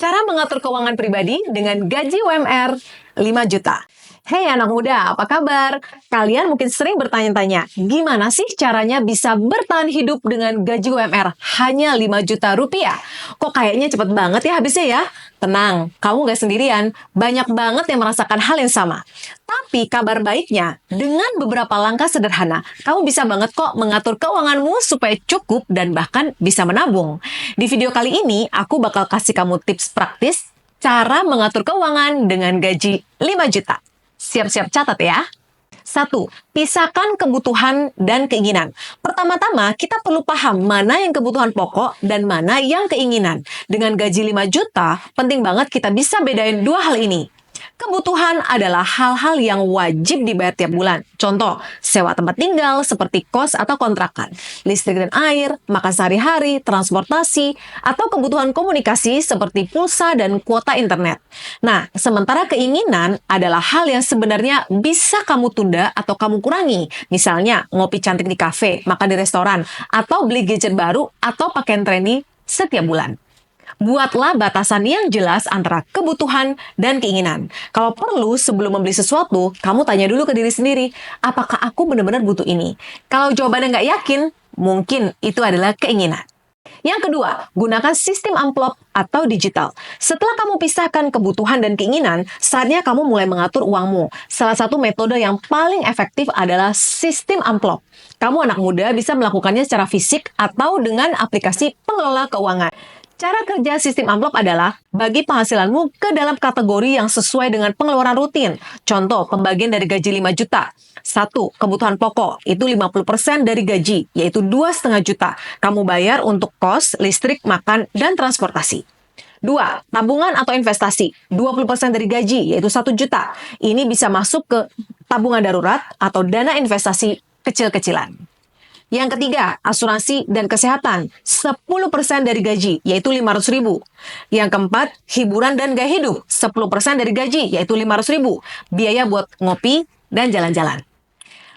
Cara mengatur keuangan pribadi dengan gaji UMR 5 juta. Hey anak muda, apa kabar? Kalian mungkin sering bertanya-tanya, gimana sih caranya bisa bertahan hidup dengan gaji UMR hanya 5 juta rupiah? Kok kayaknya cepet banget ya habisnya ya? Tenang, kamu gak sendirian. Banyak banget yang merasakan hal yang sama. Tapi kabar baiknya, dengan beberapa langkah sederhana, kamu bisa banget kok mengatur keuanganmu supaya cukup dan bahkan bisa menabung. Di video kali ini, aku bakal kasih kamu tips praktis cara mengatur keuangan dengan gaji 5 juta. Siap-siap catat ya. 1. Pisahkan kebutuhan dan keinginan. Pertama-tama, kita perlu paham mana yang kebutuhan pokok dan mana yang keinginan. Dengan gaji 5 juta, penting banget kita bisa bedain dua hal ini. Kebutuhan adalah hal-hal yang wajib dibayar tiap bulan. Contoh, sewa tempat tinggal seperti kos atau kontrakan, listrik dan air, makan sehari-hari, transportasi, atau kebutuhan komunikasi seperti pulsa dan kuota internet. Nah, sementara keinginan adalah hal yang sebenarnya bisa kamu tunda atau kamu kurangi. Misalnya, ngopi cantik di kafe, makan di restoran, atau beli gadget baru atau pakaian trendy setiap bulan. Buatlah batasan yang jelas antara kebutuhan dan keinginan. Kalau perlu, sebelum membeli sesuatu, kamu tanya dulu ke diri sendiri, apakah aku benar-benar butuh ini? Kalau jawabannya nggak yakin, mungkin itu adalah keinginan. Yang kedua, gunakan sistem amplop atau digital. Setelah kamu pisahkan kebutuhan dan keinginan, saatnya kamu mulai mengatur uangmu. Salah satu metode yang paling efektif adalah sistem amplop. Kamu anak muda bisa melakukannya secara fisik atau dengan aplikasi pengelola keuangan. Cara kerja sistem amplop adalah bagi penghasilanmu ke dalam kategori yang sesuai dengan pengeluaran rutin. Contoh, pembagian dari gaji 5 juta. 1. Kebutuhan pokok, itu 50% dari gaji, yaitu 2,5 juta. Kamu bayar untuk kos, listrik, makan, dan transportasi. 2. Tabungan atau investasi, 20% dari gaji, yaitu 1 juta. Ini bisa masuk ke tabungan darurat atau dana investasi kecil-kecilan. Yang ketiga, asuransi dan kesehatan, 10% dari gaji, yaitu 500.000. Yang keempat, hiburan dan gaya hidup, 10% dari gaji, yaitu 500.000. Biaya buat ngopi dan jalan-jalan.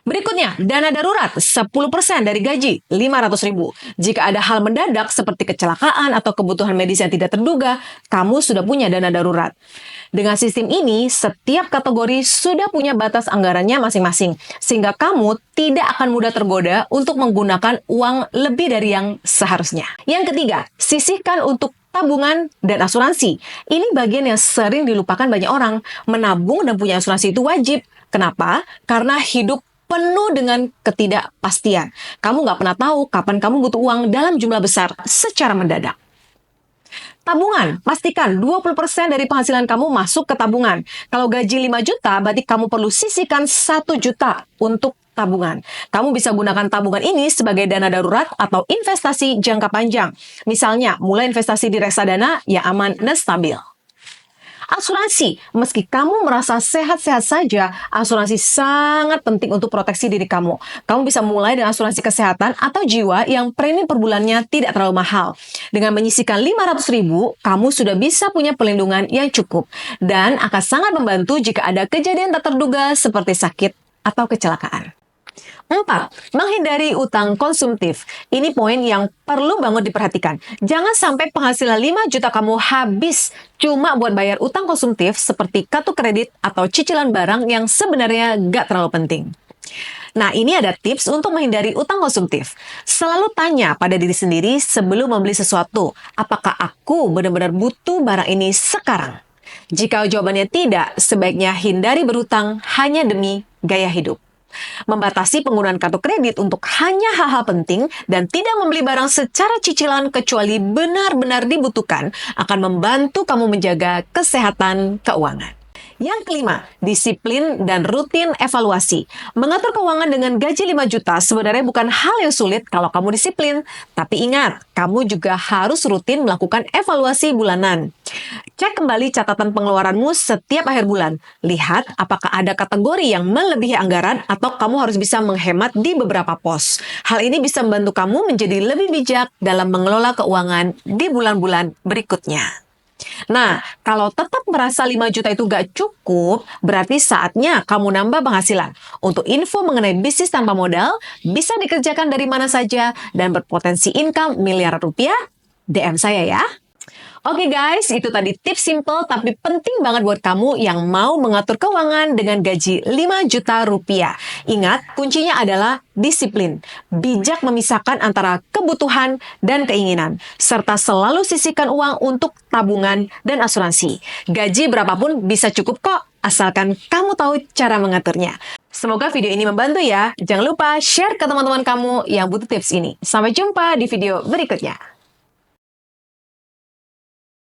Berikutnya, dana darurat, 10% dari gaji, 500.000. Jika ada hal mendadak seperti kecelakaan atau kebutuhan medis yang tidak terduga, kamu sudah punya dana darurat. Dengan sistem ini, setiap kategori sudah punya batas anggarannya masing-masing, sehingga kamu tidak akan mudah tergoda untuk menggunakan uang lebih dari yang seharusnya. Yang ketiga, sisihkan untuk tabungan dan asuransi. Ini bagian yang sering dilupakan banyak orang. Menabung dan punya asuransi itu wajib. Kenapa? Karena hidup penuh dengan ketidakpastian. Kamu nggak pernah tahu kapan kamu butuh uang dalam jumlah besar secara mendadak. Tabungan, pastikan 20% dari penghasilan kamu masuk ke tabungan. Kalau gaji 5 juta, berarti kamu perlu sisihkan 1 juta untuk tabungan. Kamu bisa gunakan tabungan ini sebagai dana darurat atau investasi jangka panjang. Misalnya, mulai investasi di reksadana yang aman dan stabil. Asuransi, meski kamu merasa sehat-sehat saja, asuransi sangat penting untuk proteksi diri kamu. Kamu bisa mulai dengan asuransi kesehatan atau jiwa yang premi per bulannya tidak terlalu mahal. Dengan menyisihkan 500.000, kamu sudah bisa punya perlindungan yang cukup dan akan sangat membantu jika ada kejadian tak terduga seperti sakit atau kecelakaan. 4. Menghindari utang konsumtif. Ini poin yang perlu banget diperhatikan. Jangan sampai penghasilan 5 juta kamu habis cuma buat bayar utang konsumtif seperti kartu kredit atau cicilan barang yang sebenarnya gak terlalu penting. Nah, ini ada tips untuk menghindari utang konsumtif. Selalu tanya pada diri sendiri sebelum membeli sesuatu, apakah aku benar-benar butuh barang ini sekarang? Jika jawabannya tidak, sebaiknya hindari berhutang hanya demi gaya hidup. Membatasi penggunaan kartu kredit untuk hanya hal-hal penting dan tidak membeli barang secara cicilan kecuali benar-benar dibutuhkan akan membantu kamu menjaga kesehatan keuangan. Yang kelima, disiplin dan rutin evaluasi. Mengatur keuangan dengan gaji 5 juta sebenarnya bukan hal yang sulit kalau kamu disiplin. Tapi ingat, kamu juga harus rutin melakukan evaluasi bulanan. Cek kembali catatan pengeluaranmu setiap akhir bulan. Lihat apakah ada kategori yang melebihi anggaran atau kamu harus bisa menghemat di beberapa pos. Hal ini bisa membantu kamu menjadi lebih bijak dalam mengelola keuangan di bulan-bulan berikutnya. Nah, kalau tetap merasa 5 juta itu gak cukup, berarti saatnya kamu nambah penghasilan. Untuk info mengenai bisnis tanpa modal, bisa dikerjakan dari mana saja dan berpotensi income miliaran rupiah, DM saya ya. Oke guys, itu tadi tips simple tapi penting banget buat kamu yang mau mengatur keuangan dengan gaji 5 juta rupiah. Ingat, kuncinya adalah disiplin, bijak memisahkan antara kebutuhan dan keinginan, serta selalu sisihkan uang untuk tabungan dan asuransi. Gaji berapapun bisa cukup kok, asalkan kamu tahu cara mengaturnya. Semoga video ini membantu ya. Jangan lupa share ke teman-teman kamu yang butuh tips ini. Sampai jumpa di video berikutnya.